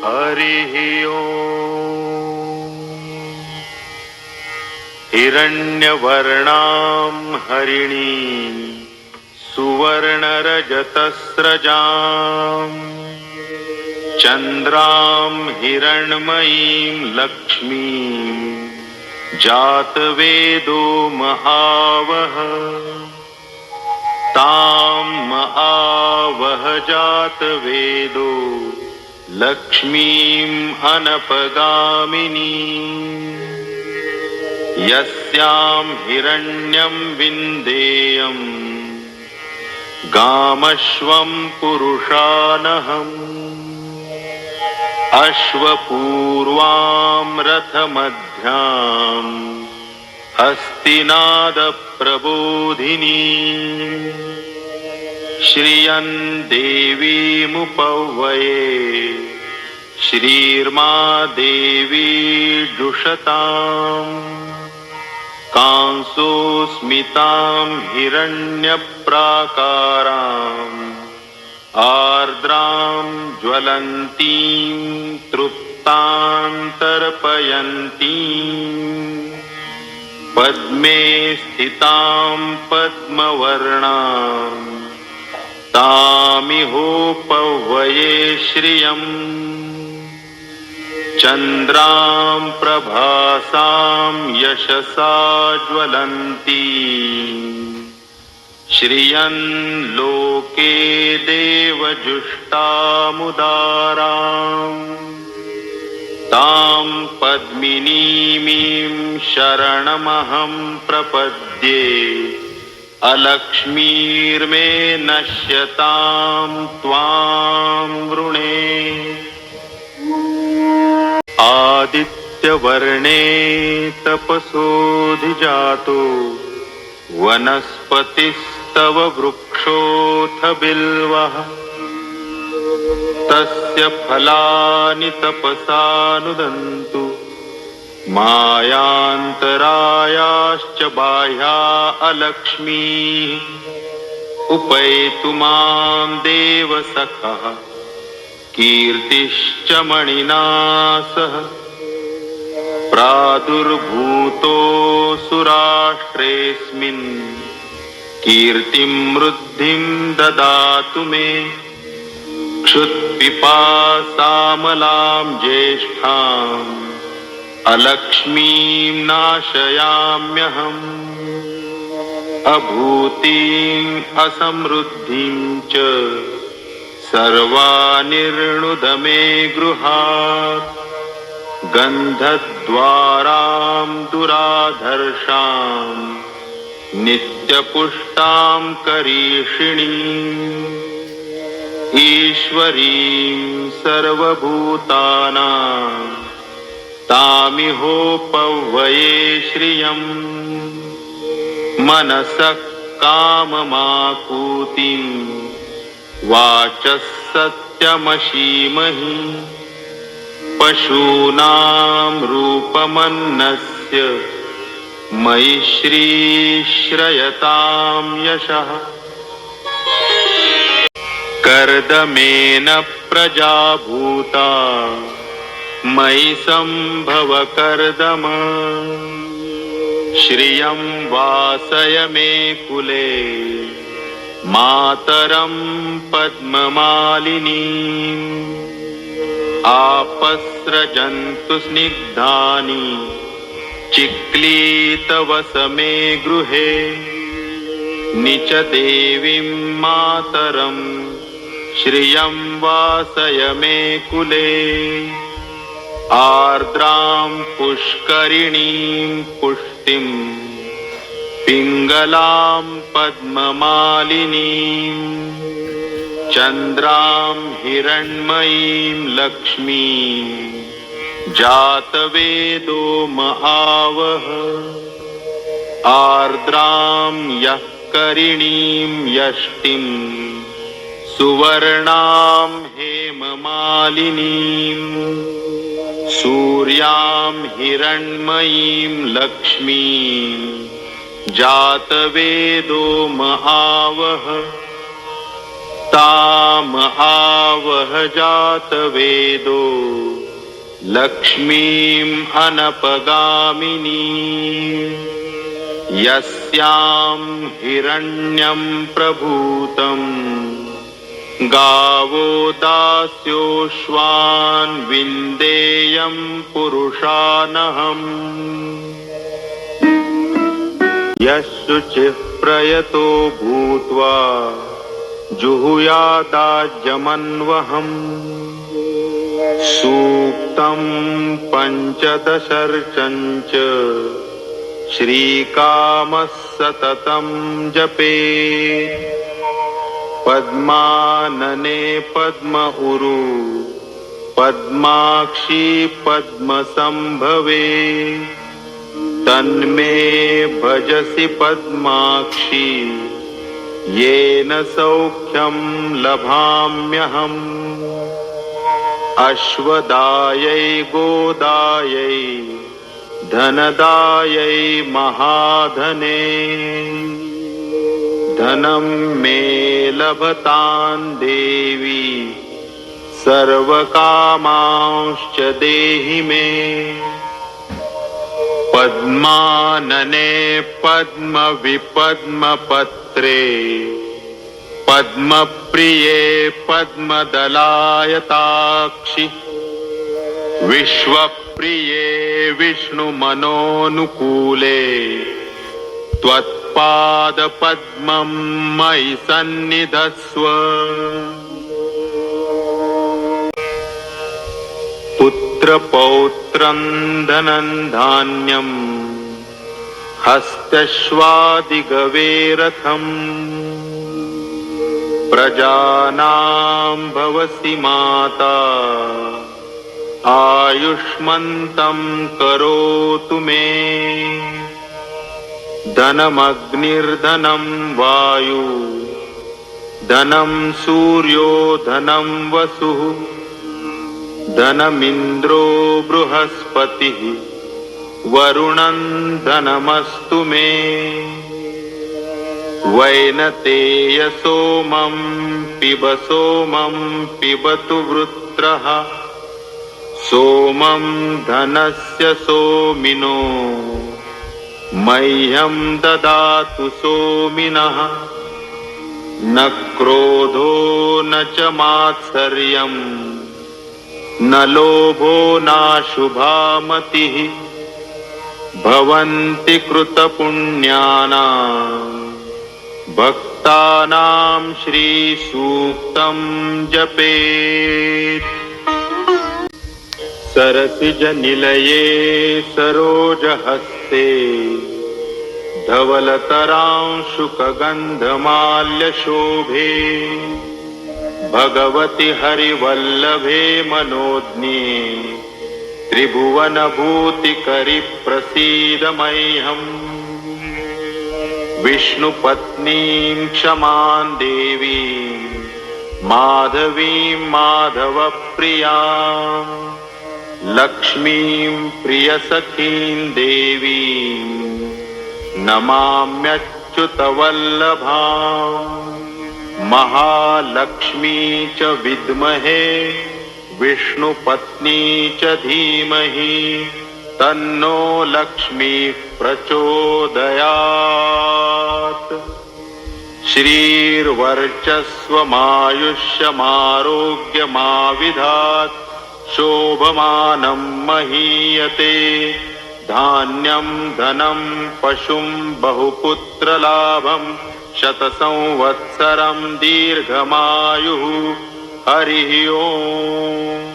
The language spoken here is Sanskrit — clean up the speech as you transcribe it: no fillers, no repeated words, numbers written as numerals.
हरिः ओम्। हिरण्यवर्णां हरिणीं सुवर्णरजतस्रजां चन्द्रां हिरण्मयीं लक्ष्मीं जातवेदो महावः तां महावः जातवेदो लक्ष्मीं अनपगामिनीं यस्यां हिरण्यं विन्देयं गामश्वं पुरुषानहम् अश्वपूर्वां रथमध्यां हस्तिनादप्रबोधिनी श्रियं देवीमुपह्वये श्रीर्मा देवी जुषताम् कांसोऽस्मितां हिरण्यप्राकाराम् आर्द्रां ज्वलन्तीं तृप्तां तर्पयन्तीं पद्मे स्थितां पद्मवर्णां तामिहोपह्वये श्रियम् चन्द्रां प्रभासां यशसा ज्वलन्तीं श्रियं लोके देवजुष्टामुदारां तां पद्मिनीमीं शरणमहं प्रपद्ये अलक्ष्मीर्मे नश्यतां त्वां वृणे आदित्यवर्णे तपसोऽधिजातो वनस्पतिस्तव वृक्षोऽथ बिल्वः तस्य फलानि तपसानुदन्तु मायान्तरायाश्च बाह्या अलक्ष्मीः उपैतु मां देवसखः कीर्तिश्च मणिना सह प्रादुर्भूतोऽसुराष्ट्रेऽस्मिन् कीर्तिं वृद्धिं ददातु मे क्षुत्पिपासामलां ज्येष्ठाम् अलक्ष्मीं नाशयाम्यहम् अभूतिं असमृद्धिं च सर्वानिर्णुद मे गृहात् गन्धद्वारां दुराधर्षां नित्यपुष्टां करीषिणीम् ईश्वरीं सर्वभूतानां तामिहोपह्वये श्रियम् मनसः काममाकूतिं वाचः सत्यमशीमहि पशूनां रूपमन्नस्य मयि श्रीश्रयतां यशः कर्दमेन प्रजा भूता मयि सम्भव कर्दम श्रियं वासय मे कुले मातरं पद्ममालिनीम् आपस्रजन्तु स्निग्धानि चिक्लीतवस मे गृहे निच देवीं मातरं श्रियं वासय मे कुले आर्द्रां पुष्करिणीं पुष्टिं पिङ्गलां पद्ममालिनीं चन्द्रां हिरण्मयीं लक्ष्मीं जातवेदो महावः आर्द्रां यः करिणीं यष्टिं सुवर्णां हेममालिनीं सूर्यां हिरण्मयीं लक्ष्मीं जातवेदो महावः ताम आवह जातवेदो लक्ष्मीं अनपगामिनी यस्यां हिरण्यं प्रभूतं गावो दास्योश्वान् विन्देयं पुरुषानहम् यशुचिः प्रयतो भूत्वा जुहुयादाज्यमन्वहम् सूक्तं पञ्चदशर्चञ्च श्रीकामः सततं जपेत् पद्मानने पद्म उरु पद्माक्षी पद्मसंभवे तन्मे भजसि पद्माक्षी येन सौख्यं लभाम्यहम् अश्वदायै गोदायै धनदायै महाधने धनं मे लभतां देवी सर्वकामांश्च देहि मे पद्मानने पद्मविपद्मपत्रे पद्मप्रिये पद्मदलायताक्षि विश्वप्रिये विष्णुमनोनुकूले त्वत्पादपद्मं मयि सन्निधत्स्व पुत्रपौत्रं धनं धान्यं हस्तश्वादिगवेरथम् प्रजानां भवसि माता आयुष्मन्तं करोतु मे धनमग्निर्धनं वायु धनं सूर्यो धनं वसुः धनमिन्द्रो बृहस्पतिः वरुणं धनमस्तु मे वैनतेय सोमं पिबतु वृत्रः सोमं धनस्य सोमिनो मह्यं ददातु सोमिनः न क्रोधो न च मात्सर्यं न लोभो नाशुभा मतिः भवन्ति कृतपुण्यानां भक्तानां श्रीसूक्तं जपेत् सरसिजनिलये सरोजहस्ते धवलतरांशुकगन्धमाल्यशोभे भगवति हरिवल्लभे मनोज्ञे त्रिभुवनभूतिकरि प्रसीद मह्यम् विष्णुपत्नीं क्षमां देवीं माधवीं माधवप्रियां लक्ष्मीं प्रियसखीं देवीं नमाम्यच्युतवल्लभाम् महालक्ष्मी च विद्महे विष्णुपत्नी च धीमहि तन्नो लक्ष्मी प्रचोदयात् श्रीर्वर्चस्वमायुष्यमारोग्यमाविधात् शोभमानं महीयते धान्यं धनं पशुं बहुपुत्रलाभं शतसंवत्सरं दीर्घमायुः हरिः ओम्।